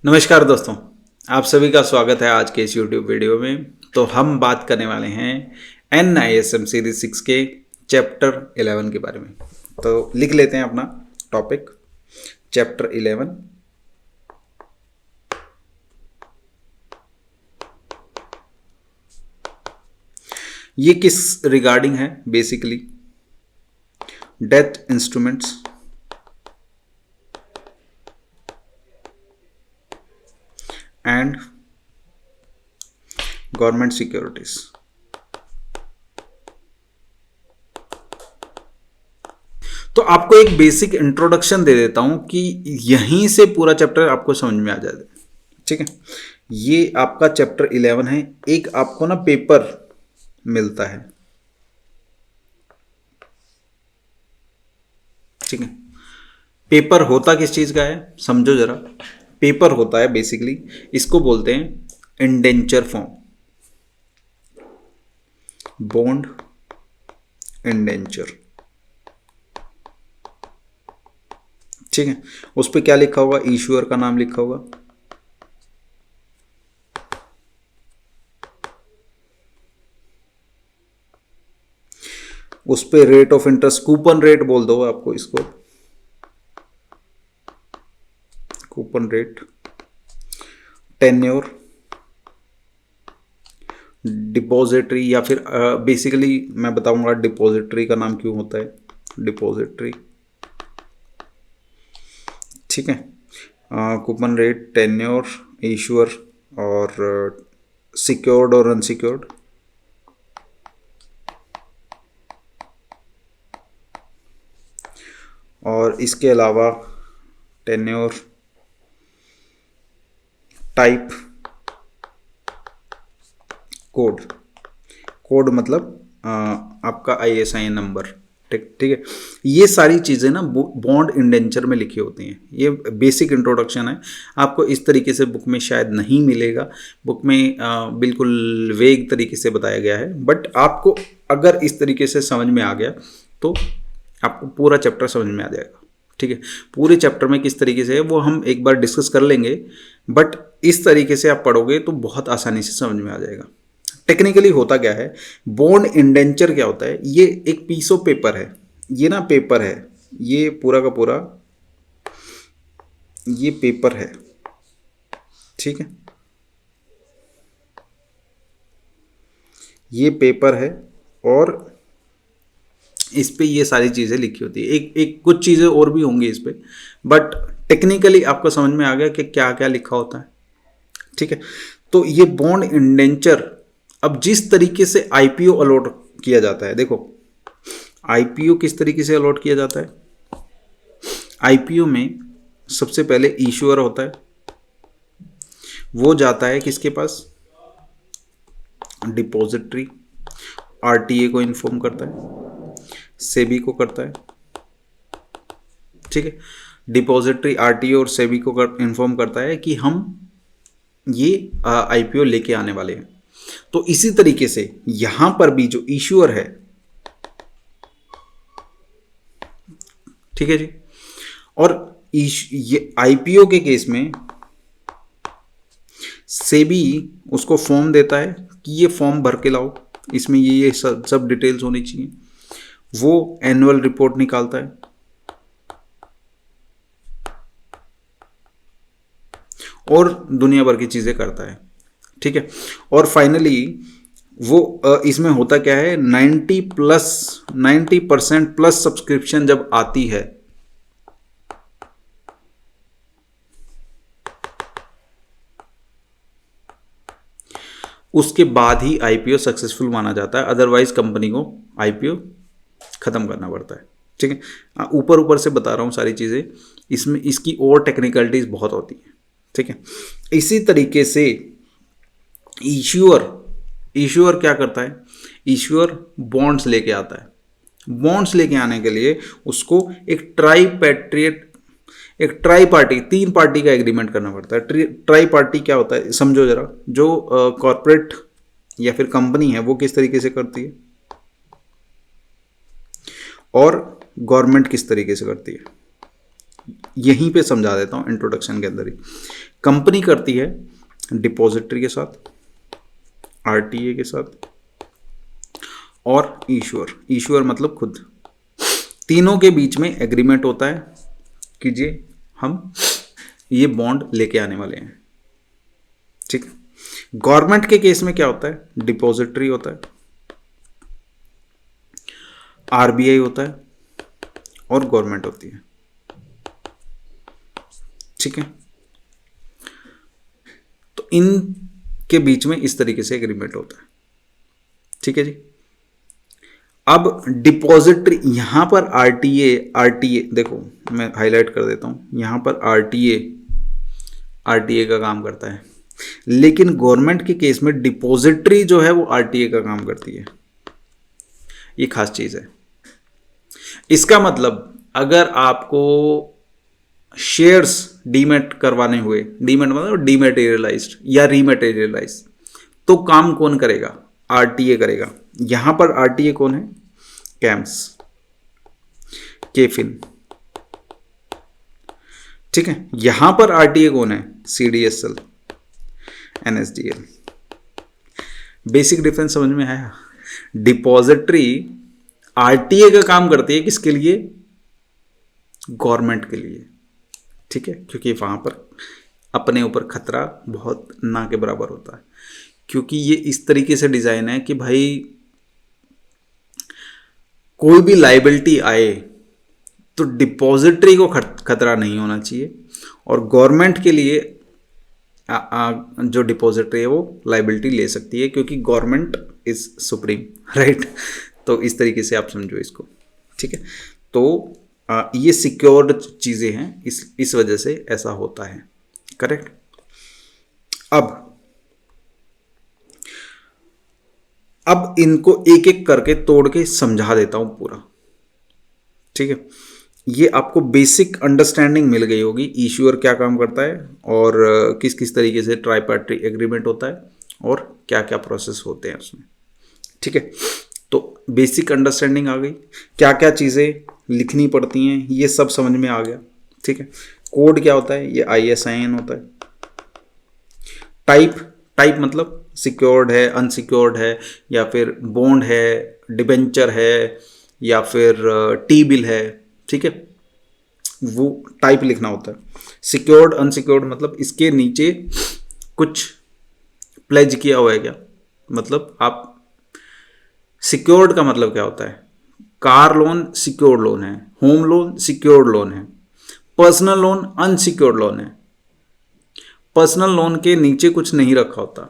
नमस्कार दोस्तों, आप सभी का स्वागत है आज के इस YouTube वीडियो में। तो हम बात करने वाले हैं NISM सीरीज 6 के चैप्टर 11 के बारे में। तो लिख लेते हैं अपना टॉपिक, चैप्टर 11। ये किस रिगार्डिंग है? Basically death instruments and government securities. तो आपको एक बेसिक इंट्रोडक्शन दे देता हूं कि यहीं से पूरा चैप्टर आपको समझ में आ जाए। ठीक है, ये आपका चैप्टर 11 है। एक आपको ना पेपर मिलता है, ठीक है। पेपर होता किस चीज का है समझो जरा। पेपर होता है बेसिकली, इसको बोलते हैं इंडेंचर फॉर्म, बॉन्ड इंडेंचर। ठीक है, उस पर क्या लिखा होगा? इश्यूअर का नाम लिखा होगा, उस पर rate of interest, coupon rate बोल दो आपको इसको, कूपन रेट, टेन्योर, डिपॉजिटरी, या फिर बेसिकली मैं बताऊंगा डिपॉजिटरी का नाम क्यों होता है, डिपॉजिटरी। ठीक है, कूपन रेट, टेन्योर, इश्यूअर और सिक्योर्ड और अनसिक्योर्ड। और इसके अलावा टेन्योर, टाइप, कोड। कोड मतलब आपका ISIN नंबर। ठीक है, ये सारी चीज़ें ना बॉन्ड इंडेंचर में लिखी होती हैं। ये बेसिक इंट्रोडक्शन है, आपको इस तरीके से बुक में शायद नहीं मिलेगा। बुक में बिल्कुल वेग तरीके से बताया गया है, बट आपको अगर इस तरीके से समझ में आ गया तो आपको पूरा चैप्टर समझ में आ जाएगा। ठीक है, पूरे चैप्टर में किस तरीके से है वो हम एक बार डिस्कस कर लेंगे, बट इस तरीके से आप पढ़ोगे तो बहुत आसानी से समझ में आ जाएगा। टेक्निकली होता क्या है, बॉन्ड इंडेंचर क्या होता है? ये एक पीस ऑफ पेपर है, ये ना पेपर है, ये पूरा का पूरा ये पेपर है। ठीक है, ये पेपर है और इस पे ये सारी चीज़ें लिखी होती है। एक कुछ चीज़ें और भी होंगी इस पे, बट टेक्निकली आपको समझ में आ गया कि क्या क्या लिखा होता है। ठीक है, तो ये बॉन्ड इंडेंचर, अब जिस तरीके से IPO अलॉट किया जाता है, देखो IPO किस तरीके से अलॉट किया जाता है। IPO में सबसे पहले इश्यूअर होता है, वो जाता है किसके पास? डिपॉजिटरी, RTA को इन्फॉर्म करता है, सेबी को करता है। ठीक है, डिपॉजिटरी, RTA और सेबी को इन्फॉर्म करता है कि हम ये IPO लेके आने वाले हैं। तो इसी तरीके से यहां पर भी जो इश्यूअर है, ठीक है जी, और ये IPO के केस में सेबी उसको फॉर्म देता है कि ये फॉर्म भर के लाओ, इसमें ये सब डिटेल्स होनी चाहिए। वो एनुअल रिपोर्ट निकालता है और दुनिया भर की चीज़ें करता है। ठीक है, और फाइनली वो इसमें होता क्या है, 90% प्लस सब्सक्रिप्शन जब आती है, उसके बाद ही IPO सक्सेसफुल माना जाता है। अदरवाइज कंपनी को IPO खत्म करना पड़ता है। ठीक है, ऊपर ऊपर से बता रहा हूँ सारी चीज़ें, इसमें इसकी और टेक्निकलिटीज बहुत होती है। ठीक है, इसी तरीके से इश्यूअर क्या करता है? इश्यूअर बॉन्ड्स लेके आता है। बॉन्ड्स लेके आने के लिए उसको एक ट्राई पार्टी, 3 पार्टी का एग्रीमेंट करना पड़ता है। ट्राई पार्टी क्या होता है समझो जरा। जो कॉर्पोरेट या फिर कंपनी है वो किस तरीके से करती है और गवर्नमेंट किस तरीके से करती है। यहीं पे समझा देता हूँ इंट्रोडक्शन के अंदर ही। कंपनी करती है डिपॉजिटरी के साथ, आरटीए के साथ और ईश्वर मतलब खुद, तीनों के बीच में एग्रीमेंट होता है कि जी हम ये बॉन्ड लेके आने वाले हैं। ठीक है। गवर्नमेंट के केस में क्या होता है, डिपॉजिटरी होता है, आरबीआई होता है और गवर्नमेंट होती है। ठीक है। तो इन के बीच में इस तरीके से एग्रीमेंट होता है। ठीक है जी। अब डिपॉजिटरी, यहां पर आरटीए देखो मैं हाईलाइट कर देता हूं, यहां पर आरटीए का काम करता है, लेकिन गवर्नमेंट के केस में डिपॉजिटरी जो है वो आरटीए का काम करती है। ये खास चीज है। इसका मतलब अगर आपको शेयर्स डीमेट करवाने हुए, डीमेट मतलब डीमेटेरियलाइज्ड या रीमेटेरियलाइज, तो काम कौन करेगा, आरटीए करेगा। यहां पर आरटीए कौन है, कैम्स, केफिन। ठीक है। यहां पर आरटीए कौन है, सीडीएसएल, एनएसडीएल। बेसिक डिफरेंस समझ में आया। डिपॉजिटरी आरटीए का काम करती है, किसके लिए, गवर्नमेंट के लिए। ठीक है। क्योंकि वहां पर अपने ऊपर खतरा बहुत ना के बराबर होता है, क्योंकि ये इस तरीके से डिजाइन है कि भाई कोई भी लाइबिलिटी आए तो डिपॉजिटरी को खतरा नहीं होना चाहिए, और गवर्नमेंट के लिए जो डिपॉजिटरी है वो लाइबिलिटी ले सकती है, क्योंकि गवर्नमेंट इज सुप्रीम, राइट। तो इस तरीके से आप समझो इसको। ठीक है। तो ये सिक्योर्ड चीजें हैं, इस वजह से ऐसा होता है। करेक्ट। अब इनको एक एक करके तोड़ के समझा देता हूं पूरा। ठीक है। ये आपको बेसिक अंडरस्टैंडिंग मिल गई होगी, इश्यूअर क्या काम करता है और किस किस तरीके से ट्राइपार्टी एग्रीमेंट होता है और क्या क्या प्रोसेस होते हैं उसमें। ठीक है। तो बेसिक अंडरस्टैंडिंग आ गई, क्या क्या चीज़ें लिखनी पड़ती हैं ये सब समझ में आ गया। ठीक है। कोड क्या होता है, ये ISIN होता है। टाइप मतलब सिक्योर्ड है, अनसिक्योर्ड है, या फिर बॉन्ड है, डिबेंचर है, या फिर टी बिल है। ठीक है। वो टाइप लिखना होता है। सिक्योर्ड अनसिक्योर्ड मतलब इसके नीचे कुछ प्लेज किया हुआ है क्या, मतलब आप सिक्योर्ड का मतलब क्या होता है, कार लोन सिक्योर्ड लोन है, होम लोन सिक्योर्ड लोन है, पर्सनल लोन अनसिक्योर्ड लोन है। पर्सनल लोन के नीचे कुछ नहीं रखा होता।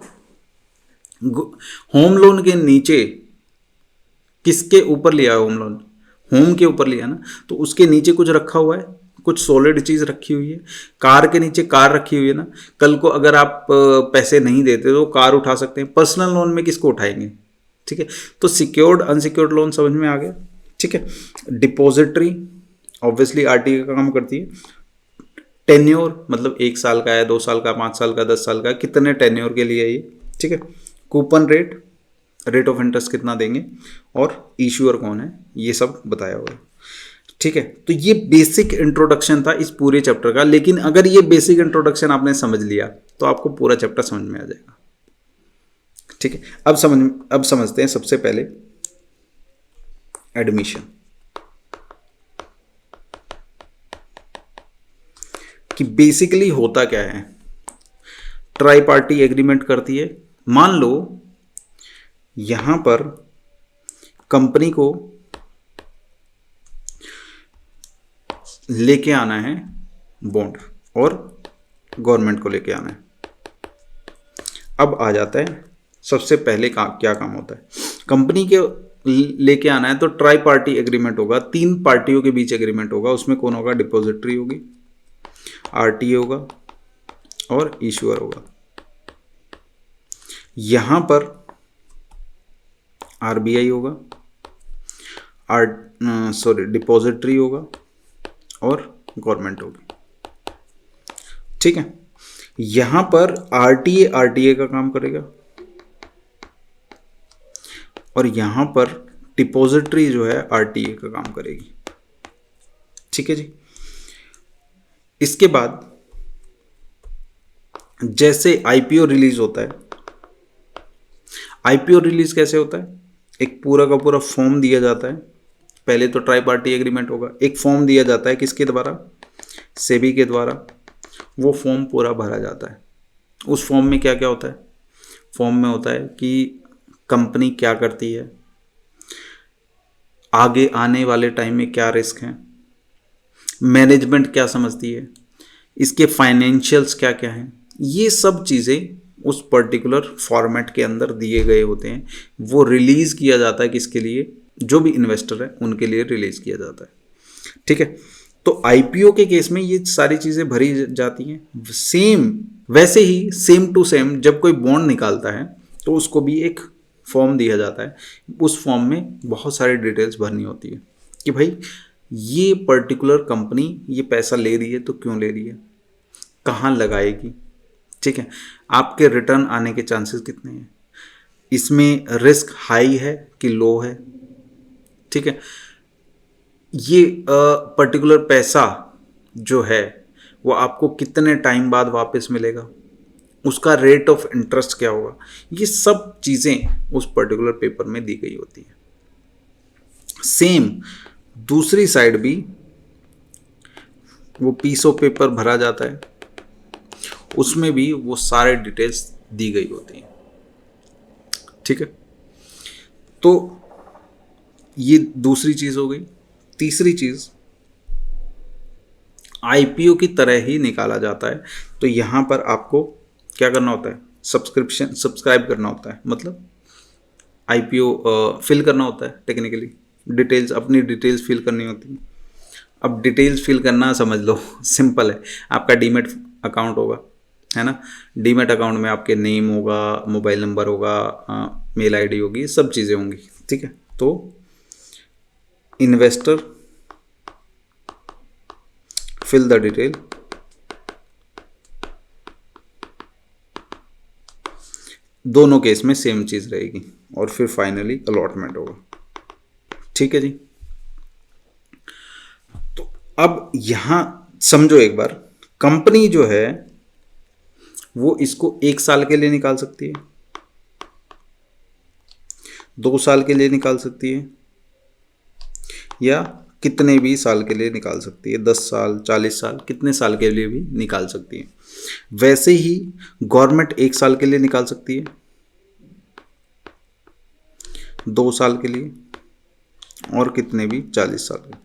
होम लोन के नीचे किसके ऊपर लिया है, होम लोन होम के ऊपर लिया ना, तो उसके नीचे कुछ रखा हुआ है, कुछ सॉलिड चीज रखी हुई है। कार के नीचे कार रखी हुई है ना, कल को अगर आप पैसे नहीं देते तो कार उठा सकते हैं। पर्सनल लोन में किसको उठाएंगे। ठीक है। तो सिक्योर्ड अनसिक्योर्ड लोन समझ में आ गया। ठीक है। डिपॉजिटरी ऑब्वियसली आरटीए का काम करती है। टेन्योर मतलब 1 साल का है, 2 साल का, 5 साल का, 10 साल का, कितने टेन्योर के लिए ये। ठीक है। कूपन रेट ऑफ इंटरेस्ट कितना देंगे, और इश्यूअर कौन है, ये सब बताया हुआ है। ठीक है। तो ये बेसिक इंट्रोडक्शन था इस पूरे चैप्टर का, लेकिन अगर ये बेसिक इंट्रोडक्शन आपने समझ लिया तो आपको पूरा चैप्टर समझ में आ जाएगा। ठीक है। अब समझते हैं सबसे पहले एडमिशन, कि बेसिकली होता क्या है। ट्राई पार्टी एग्रीमेंट करती है। मान लो यहां पर कंपनी को लेके आना है बॉन्ड और गवर्नमेंट को लेके आना है। अब आ जाता है सबसे पहले क्या काम होता है, कंपनी के लेके आना है तो ट्राई पार्टी एग्रीमेंट होगा, 3 पार्टियों के बीच एग्रीमेंट होगा। उसमें कौन होगा, डिपॉजिटरी होगी, आरटीए होगा और इश्यूअर होगा। यहां पर आरबीआई होगा, डिपॉजिटरी होगा और गवर्नमेंट होगी। ठीक है। यहां पर आरटीए का काम करेगा और यहां पर डिपॉजिटरी जो है आरटीए का काम करेगी। ठीक है जी। इसके बाद जैसे आईपीओ रिलीज होता है, आईपीओ रिलीज कैसे होता है, एक पूरा का पूरा फॉर्म दिया जाता है। पहले तो ट्राई पार्टी एग्रीमेंट होगा, एक फॉर्म दिया जाता है किसके द्वारा, सेबी के द्वारा। वो फॉर्म पूरा भरा जाता है। उस फॉर्म में क्या क्या होता है, फॉर्म में होता है कि कंपनी क्या करती है, आगे आने वाले टाइम में क्या रिस्क हैं, मैनेजमेंट क्या समझती है, इसके फाइनेंशियल्स क्या क्या हैं, ये सब चीज़ें उस पर्टिकुलर फॉर्मेट के अंदर दिए गए होते हैं। वो रिलीज़ किया जाता है किसके लिए, जो भी इन्वेस्टर है उनके लिए रिलीज़ किया जाता है। ठीक है, तो आईपीओ के केस में ये सारी चीज़ें भरी जाती हैं। सेम वैसे ही सेम टू सेम जब कोई बॉन्ड निकालता है तो उसको भी एक फॉर्म दिया जाता है। उस फॉर्म में बहुत सारी डिटेल्स भरनी होती है कि भाई ये पर्टिकुलर कंपनी ये पैसा ले रही है तो क्यों ले रही है, कहाँ लगाएगी, ठीक है, आपके रिटर्न आने के चांसेस कितने हैं, इसमें रिस्क हाई है कि लो है, ठीक है, ये पर्टिकुलर पैसा जो है वो आपको कितने टाइम बाद वापस मिलेगा, उसका रेट ऑफ इंटरेस्ट क्या होगा, ये सब चीज़ें उस पर्टिकुलर पेपर में दी गई होती है। सेम दूसरी साइड भी वो पीस ऑफ पेपर भरा जाता है, उसमें भी वो सारे डिटेल्स दी गई होती हैं। ठीक है, तो ये दूसरी चीज़ हो गई। तीसरी चीज़ आईपीओ की तरह ही निकाला जाता है। तो यहाँ पर आपको क्या करना होता है, सब्सक्राइब करना होता है, मतलब आईपीओ फिल करना होता है। टेक्निकली डिटेल्स, अपनी डिटेल्स फिल करनी होती है। अब डिटेल्स फिल करना समझ लो सिंपल है, आपका डीमैट अकाउंट होगा, है ना, डीमैट अकाउंट में आपके नेम होगा, मोबाइल नंबर होगा, मेल आईडी होगी, सब चीज़ें होंगी। ठीक है, तो इन्वेस्टर फिल द डिटेल, दोनों केस में सेम चीज़ रहेगी, और फिर फाइनली अलॉटमेंट होगा। ठीक है जी, तो अब यहां समझो एक बार, कंपनी जो है वो इसको 1 साल के लिए निकाल सकती है, 2 साल के लिए निकाल सकती है, या कितने भी साल के लिए निकाल सकती है, 10 साल, 40 साल, कितने साल के लिए भी निकाल सकती है। वैसे ही गवर्नमेंट 1 साल के लिए निकाल सकती है, 2 साल के लिए, और कितने भी 40 साल के।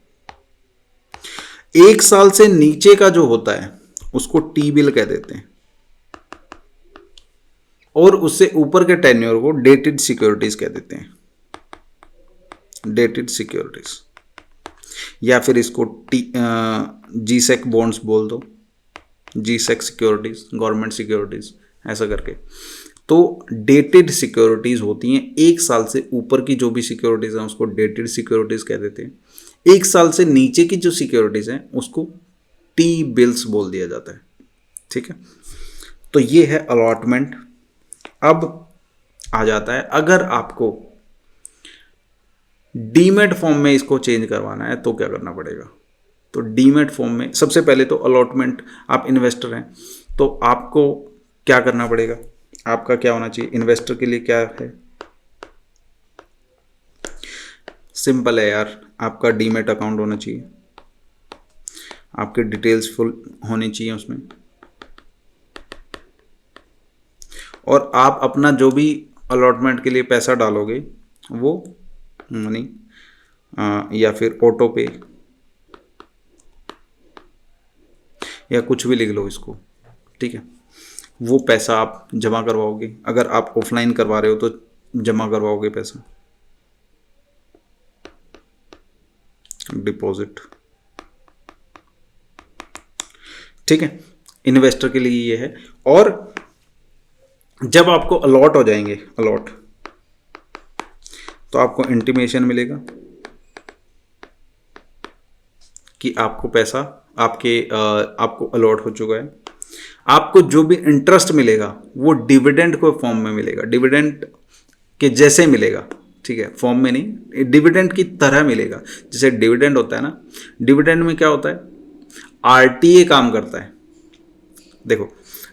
1 साल से नीचे का जो होता है उसको टी बिल कह देते हैं, और उससे ऊपर के टेन्योर को डेटेड सिक्योरिटीज कह देते हैं, डेटेड सिक्योरिटीज, या फिर इसको जीसेक बॉन्ड्स बोल दो, जीसेक सिक्योरिटीज, गवर्नमेंट सिक्योरिटीज, ऐसा करके। तो डेटेड सिक्योरिटीज होती हैं, 1 साल से ऊपर की जो भी सिक्योरिटीज हैं उसको डेटेड सिक्योरिटीज कह देते हैं। 1 साल से नीचे की जो सिक्योरिटीज हैं उसको टी बिल्स बोल दिया जाता है। ठीक है, तो ये है अलॉटमेंट। अब आ जाता है, अगर आपको डीमैट फॉर्म में इसको चेंज करवाना है तो क्या करना पड़ेगा। तो डीमैट फॉर्म में सबसे पहले तो अलॉटमेंट, आप इन्वेस्टर हैं तो आपको क्या करना पड़ेगा, आपका क्या होना चाहिए, इन्वेस्टर के लिए क्या है, सिंपल है यार, आपका डीमैट अकाउंट होना चाहिए, आपकी डिटेल्स फुल होनी चाहिए उसमें, और आप अपना जो भी अलॉटमेंट के लिए पैसा डालोगे वो मनी या फिर ऑटो पे या कुछ भी लिख लो इसको, ठीक है, वो पैसा आप जमा करवाओगे। अगर आप ऑफलाइन करवा रहे हो तो जमा करवाओगे पैसा, डिपॉजिट। ठीक है, इन्वेस्टर के लिए ये है। और जब आपको अलॉट हो जाएंगे, अलॉट, तो आपको इंटीमेशन मिलेगा कि आपको पैसा आपको अलॉट हो चुका है। आपको जो भी इंटरेस्ट मिलेगा वो डिविडेंड को फॉर्म में मिलेगा, डिविडेंड के जैसे मिलेगा, ठीक है, फॉर्म में नहीं, डिविडेंड की तरह मिलेगा। जैसे डिविडेंड होता है ना, डिविडेंड में क्या होता है, आरटीए काम करता है। देखो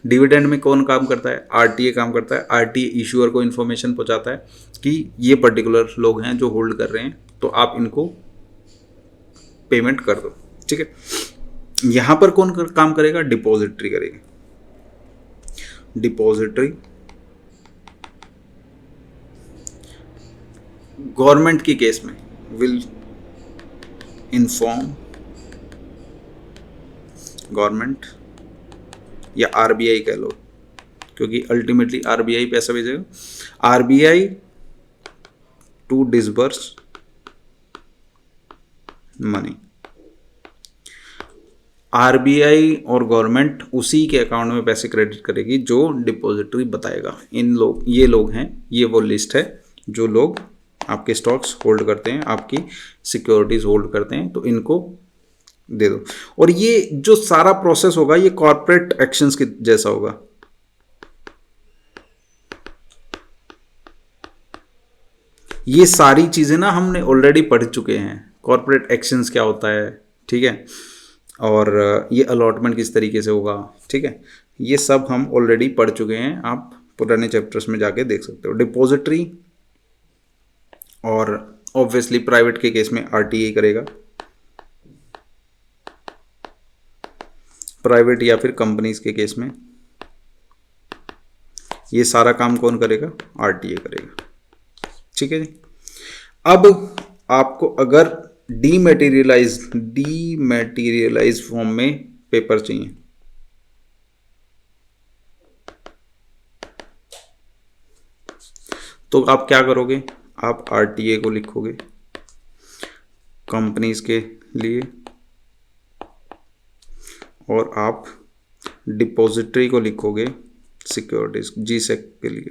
डिविडेंड में कौन काम करता है, आरटीए काम करता है। आरटीए इश्यूअर को इन्फॉर्मेशन पहुंचाता है कि ये पर्टिकुलर लोग हैं जो होल्ड कर रहे हैं, तो आप इनको पेमेंट कर दो, ठीक है। यहां पर कौन काम करेगा, डिपॉजिटरी करेगी। डिपॉजिटरी गवर्नमेंट की केस में विल इन्फॉर्म गवर्नमेंट या आरबीआई कह लो, क्योंकि अल्टीमेटली आरबीआई पैसा भेजेगा। RBI to disburse money. RBI और गवर्नमेंट उसी के अकाउंट में पैसे क्रेडिट करेगी जो डिपॉजिटरी बताएगा। ये लोग हैं, ये वो लिस्ट है जो लोग आपके स्टॉक्स होल्ड करते हैं, आपकी सिक्योरिटीज होल्ड करते हैं, तो इनको दे दो। और ये जो सारा प्रोसेस होगा ये कॉर्पोरेट एक्शंस के जैसा होगा। ये सारी चीजें ना हमने ऑलरेडी पढ़ चुके हैं, कॉर्पोरेट एक्शंस क्या होता है, ठीक है, और ये अलॉटमेंट किस तरीके से होगा, ठीक है, ये सब हम ऑलरेडी पढ़ चुके हैं। आप पुराने चैप्टर्स में जाके देख सकते हो। डिपॉजिटरी और ऑब्वियसली प्राइवेट के केस में आरटीए करेगा, प्राइवेट या फिर कंपनीज के केस में ये सारा काम कौन करेगा, आरटीए करेगा, ठीक है जी। अब आपको अगर डीमैटेरियलाइज फॉर्म में पेपर चाहिए, तो आप क्या करोगे, आप आरटीए को लिखोगे कंपनीज के लिए और आप डिपॉजिटरी को लिखोगे सिक्योरिटीज जीसेक के लिए।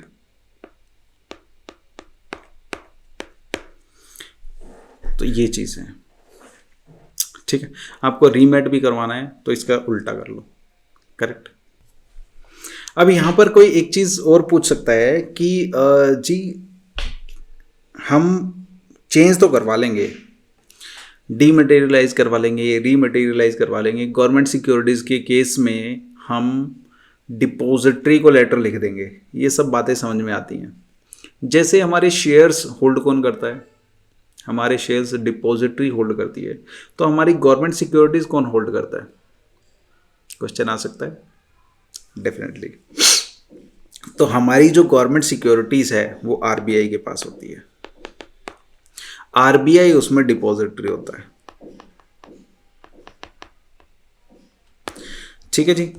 तो ये चीज़ है, ठीक है। आपको रीमेट भी करवाना है तो इसका उल्टा कर लो, करेक्ट। अब यहां पर कोई एक चीज़ और पूछ सकता है कि जी हम चेंज तो करवा लेंगे, डीमटेरियलाइज करवा लेंगे, रीमटेरियलाइज करवा लेंगे, गवर्नमेंट सिक्योरिटीज के केस में हम डिपॉजिटरी को लेटर लिख देंगे, ये सब बातें समझ में आती हैं। जैसे हमारे शेयर्स होल्ड कौन करता है, हमारे शेयर्स डिपॉजिटरी होल्ड करती है, तो हमारी गवर्नमेंट सिक्योरिटीज कौन होल्ड करता है, क्वेश्चन आ सकता है डेफिनेटली। तो हमारी जो गवर्नमेंट सिक्योरिटीज है वो आरबीआई के पास होती है, आरबीआई उसमें डिपॉजिटरी होता है, ठीक है जी।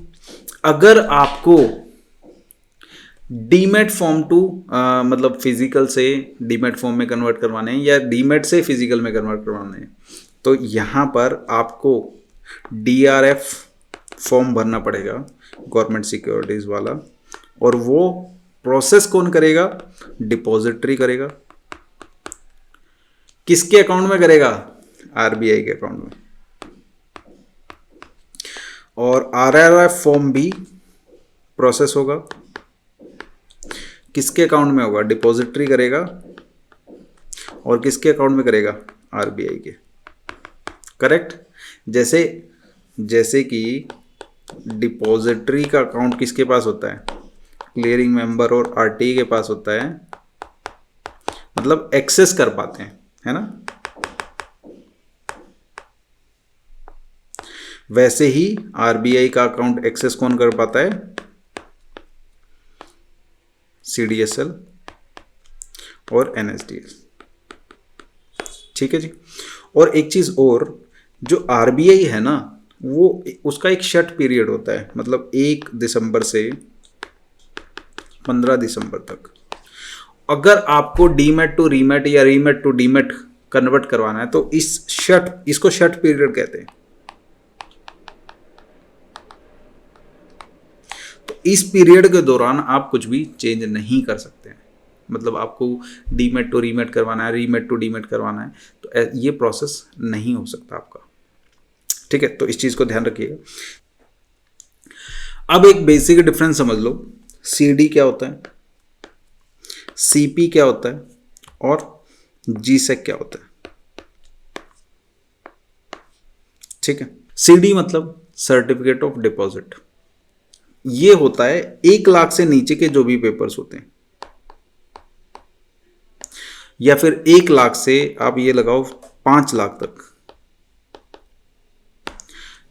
अगर आपको डीमेट फॉर्म टू मतलब फिजिकल से डीमेट फॉर्म में कन्वर्ट करवाने हैं या डीमेट से फिजिकल में कन्वर्ट करवाने हैं, तो यहां पर आपको डीआरएफ फॉर्म भरना पड़ेगा गवर्नमेंट सिक्योरिटीज वाला, और वो प्रोसेस कौन करेगा, डिपॉजिटरी करेगा। किसके अकाउंट में करेगा, आरबीआई के अकाउंट में। और आरआरएफ फॉर्म भी प्रोसेस होगा, किसके अकाउंट में होगा, डिपॉजिटरी करेगा, और किसके अकाउंट में करेगा, आरबीआई के, करेक्ट। जैसे कि डिपॉजिटरी का अकाउंट किसके पास होता है, क्लियरिंग मेंबर और आरटीए के पास होता है, मतलब एक्सेस कर पाते हैं, है ना। वैसे ही आरबीआई का अकाउंट एक्सेस कौन कर पाता है, सीडीएसएल और एनएसडीएल, ठीक है जी। और एक चीज और, जो आरबीआई है ना वो उसका एक शट पीरियड होता है, मतलब 1 दिसंबर से 15 दिसंबर तक। अगर आपको डीमेट टू रीमेट या रीमेट टू डीमेट कन्वर्ट करवाना है तो इसको शट पीरियड कहते हैं। तो इस पीरियड के दौरान आप कुछ भी चेंज नहीं कर सकते हैं, मतलब आपको डीमेट टू रीमेट करवाना है, रीमेट टू डीमेट करवाना है, तो ये प्रोसेस नहीं हो सकता आपका, ठीक है। तो इस चीज को ध्यान रखिएगा। अब एक बेसिक डिफरेंस समझ लो, सीडी क्या होता है, सीपी क्या होता है और जीसेक क्या होता है, ठीक है। सीडी मतलब सर्टिफिकेट ऑफ डिपॉजिट, ये होता है 1 लाख से नीचे के जो भी पेपर्स होते हैं, या फिर 1 लाख से आप ये लगाओ 5 लाख तक,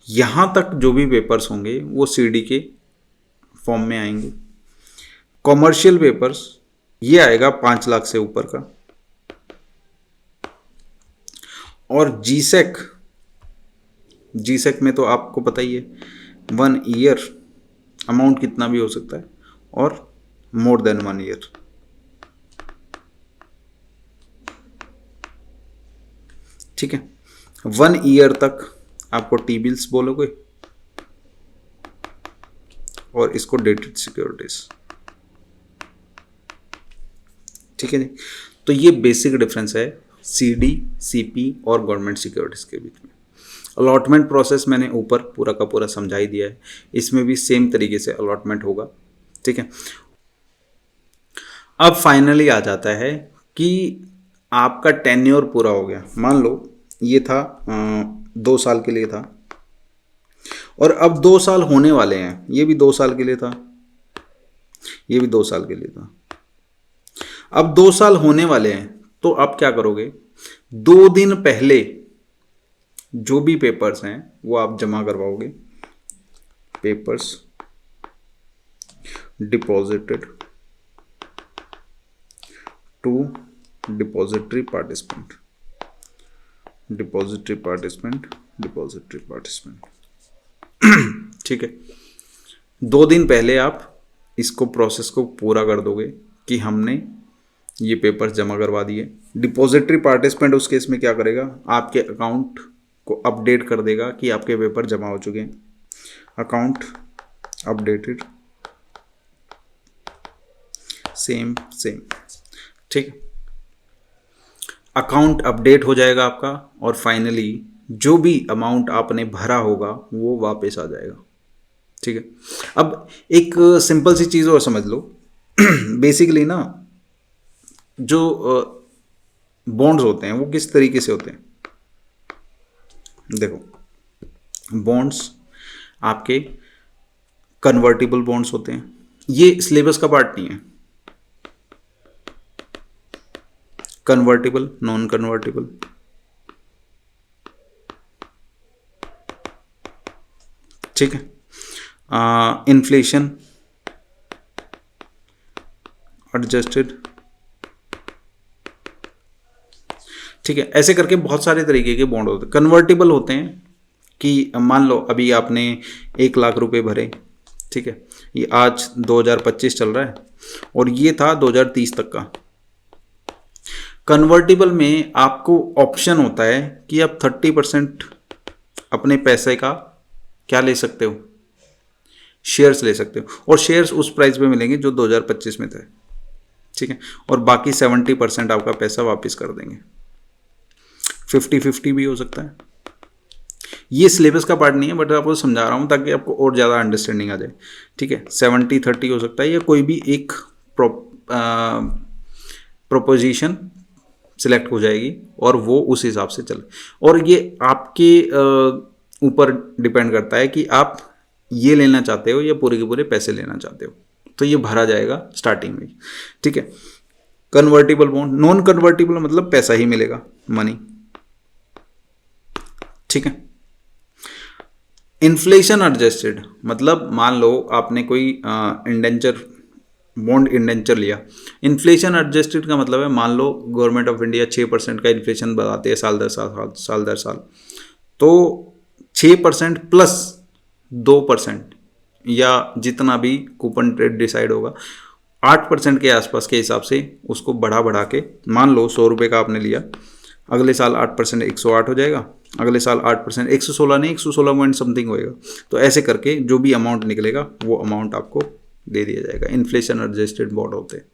यहां तक जो भी पेपर्स होंगे वो सीडी के फॉर्म में आएंगे। कॉमर्शियल पेपर्स ये आएगा 5 लाख से ऊपर का। और जीसेक में तो आपको पता ही है 1 ईयर अमाउंट कितना भी हो सकता है, और मोर देन 1 ईयर। ठीक है, 1 ईयर तक आपको टी बिल्स बोलोगे और इसको डेटेड सिक्योरिटीज। ठीक है जी, तो ये बेसिक डिफरेंस है सीडी, सीपी और गवर्नमेंट सिक्योरिटीज के बीच में। अलॉटमेंट प्रोसेस मैंने ऊपर पूरा का पूरा समझा ही दिया है, इसमें भी सेम तरीके से अलॉटमेंट होगा। ठीक है, अब फाइनली आ जाता है कि आपका टेन्योर पूरा हो गया। मान लो ये था 2 साल के लिए था, और अब 2 साल होने वाले हैं, ये भी 2 साल के लिए था, ये भी 2 साल के लिए था। अब 2 साल होने वाले हैं, तो आप क्या करोगे, 2 दिन पहले जो भी पेपर्स हैं वो आप जमा करवाओगे। Papers deposited to depository participant, depository participant, depository participant. ठीक है, 2 दिन पहले आप इसको प्रोसेस को पूरा कर दोगे कि हमने ये पेपर्स जमा करवा दिए। डिपॉजिटरी पार्टिसिपेंट उस केस में क्या करेगा, आपके अकाउंट को अपडेट कर देगा कि आपके पेपर जमा हो चुके हैं। Account updated, same. ठीक, अकाउंट अपडेट हो जाएगा आपका, और फाइनली जो भी अमाउंट आपने भरा होगा वो वापस आ जाएगा। ठीक है, अब एक सिंपल सी चीज़ और समझ लो। बेसिकली ना जो बॉन्ड्स होते हैं वो किस तरीके से होते हैं, देखो बॉन्ड्स आपके कन्वर्टिबल बॉन्ड्स होते हैं। ये सिलेबस का पार्ट नहीं है, कन्वर्टिबल, नॉन कन्वर्टिबल। ठीक है, इन्फ्लेशन एडजस्टेड। ठीक है, ऐसे करके बहुत सारे तरीके के बॉन्ड होते हैं। कन्वर्टिबल होते हैं कि मान लो अभी आपने 1 लाख रुपए भरे, ठीक है, ये आज 2025 चल रहा है और ये था 2030 तक का। कन्वर्टिबल में आपको ऑप्शन होता है कि आप 30% अपने पैसे का क्या ले सकते हो, शेयर्स ले सकते हो, और शेयर्स उस प्राइस पे मिलेंगे जो 2025 में थे। ठीक है, और बाकी 70% आपका पैसा वापस कर देंगे। 50-50 भी हो सकता है। ये सिलेबस का पार्ट नहीं है, बट आपको समझा रहा हूँ ताकि आपको और ज़्यादा अंडरस्टैंडिंग आ जाए। ठीक है, 70-30 हो सकता है, या कोई भी एक प्रोपोजिशन सिलेक्ट हो जाएगी और वो उस हिसाब से चले। और ये आपके ऊपर डिपेंड करता है कि आप ये लेना चाहते हो या पूरे के पूरे पैसे लेना चाहते हो, तो ये भरा जाएगा स्टार्टिंग में। ठीक है, कन्वर्टिबल बॉन्ड। नॉन कन्वर्टिबल मतलब पैसा ही मिलेगा, मनी। ठीक है, इन्फ्लेशन एडजस्टेड मतलब मान लो आपने कोई इंडेंचर, बॉन्ड इंडेंचर लिया। इन्फ्लेशन एडजस्टेड का मतलब है मान लो गवर्नमेंट ऑफ इंडिया 6% का इन्फ्लेशन बताते हैं साल दर साल, तो 6% प्लस 2% या जितना भी कूपन रेट डिसाइड होगा 8% के आसपास के हिसाब से उसको बढ़ा के, मान लो 100 रुपये का आपने लिया, अगले साल 8% 108 हो जाएगा, अगले साल 8% 116 नहीं 116 पॉइंट समथिंग होएगा। तो ऐसे करके जो भी अमाउंट निकलेगा वो अमाउंट आपको दे दिया जाएगा। इन्फ्लेशन एडजस्टेड बॉन्ड होते हैं।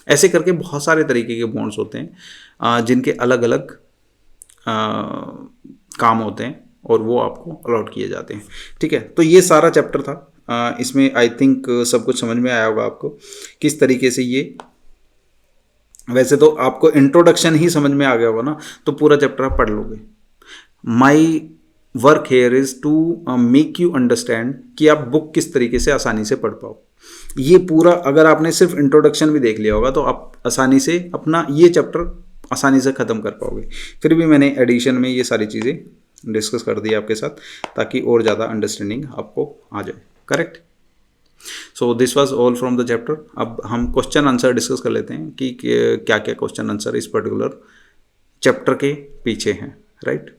ऐसे करके बहुत सारे तरीके के बॉन्ड्स होते हैं जिनके अलग अलग काम होते हैं और वो आपको अलॉट किए जाते हैं। ठीक है, तो ये सारा चैप्टर था। इसमें आई थिंक सब कुछ समझ में आया होगा आपको किस तरीके से ये, वैसे तो आपको इंट्रोडक्शन ही समझ में आ गया होगा ना, तो पूरा चैप्टर आप पढ़ लोगे। My work here is to make you understand कि आप बुक किस तरीके से आसानी से पढ़ पाओ। ये पूरा अगर आपने सिर्फ इंट्रोडक्शन भी देख लिया होगा तो आप आसानी से अपना ये चैप्टर आसानी से ख़त्म कर पाओगे। फिर भी मैंने एडिशन में ये सारी चीज़ें डिस्कस कर दी आपके साथ ताकि और ज़्यादा अंडरस्टैंडिंग आपको आ जाए। Correct. So this was all from the chapter. अब हम क्वेश्चन आंसर डिस्कस कर लेते हैं कि क्या क्या क्वेश्चन आंसर इस पर्टिकुलर चैप्टर के पीछे हैं। राइट।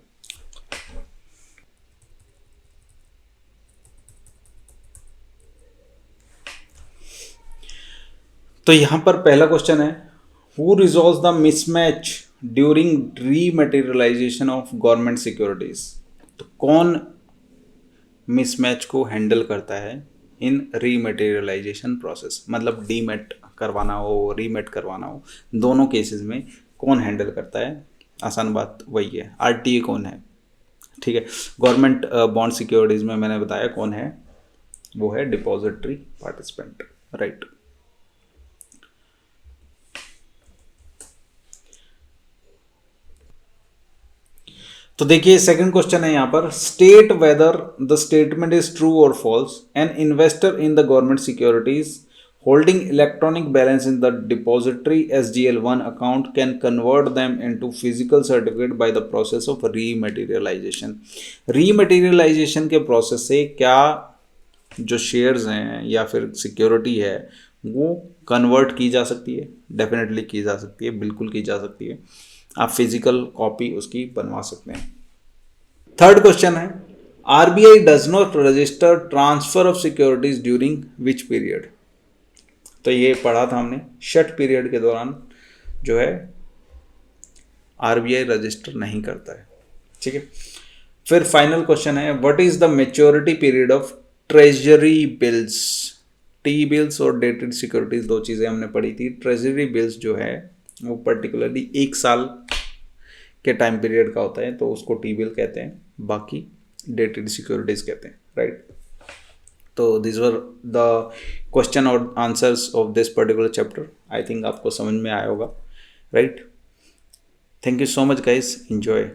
तो यहां पर पहला क्वेश्चन है, who resolves the mismatch during rematerialisation of government securities. तो कौन मिसमैच को हैंडल करता है इन रीमटेरियलाइजेशन प्रोसेस, मतलब डीमेट करवाना हो रीमेट करवाना हो, दोनों केसेस में कौन हैंडल करता है। आसान बात वही है, आरटीए कौन है। ठीक है, गवर्नमेंट बॉन्ड सिक्योरिटीज में मैंने बताया कौन है, वो है डिपॉजिटरी पार्टिसिपेंट। राइट। तो देखिए सेकंड क्वेश्चन है यहाँ पर, state whether the statement is true और false. An investor in the government securities holding electronic balance in the depository SGL1 account can convert them into physical certificate by the process of rematerialization। rematerialization के process से क्या जो shares हैं या फिर security है वो कन्वर्ट की जा सकती है। डेफिनेटली की जा सकती है, बिल्कुल की जा सकती है। आप फिजिकल कॉपी उसकी बनवा सकते हैं। थर्ड क्वेश्चन है, RBI does not register transfer of securities during which period. तो ये पढ़ा था हमने, शट पीरियड के दौरान जो है आरबीआई रजिस्टर नहीं करता है। ठीक है। फिर फाइनल क्वेश्चन है, what is the maturity period of treasury bills. T bills और डेटेड सिक्योरिटीज दो चीज़ें हमने पढ़ी थी। ट्रेजरी बिल्स जो है वो पर्टिकुलरली 1 साल के टाइम पीरियड का होता है तो उसको टी बिल कहते हैं, बाकी डेटेड सिक्योरिटीज कहते हैं। राइट। तो दिस वर द क्वेश्चन और answers of this particular chapter. I think आपको समझ में आया होगा। Right. Thank you so much guys, enjoy.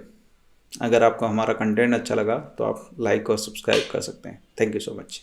अगर आपको हमारा कंटेंट अच्छा लगा तो आप लाइक और सब्सक्राइब कर सकते हैं। Thank you so much.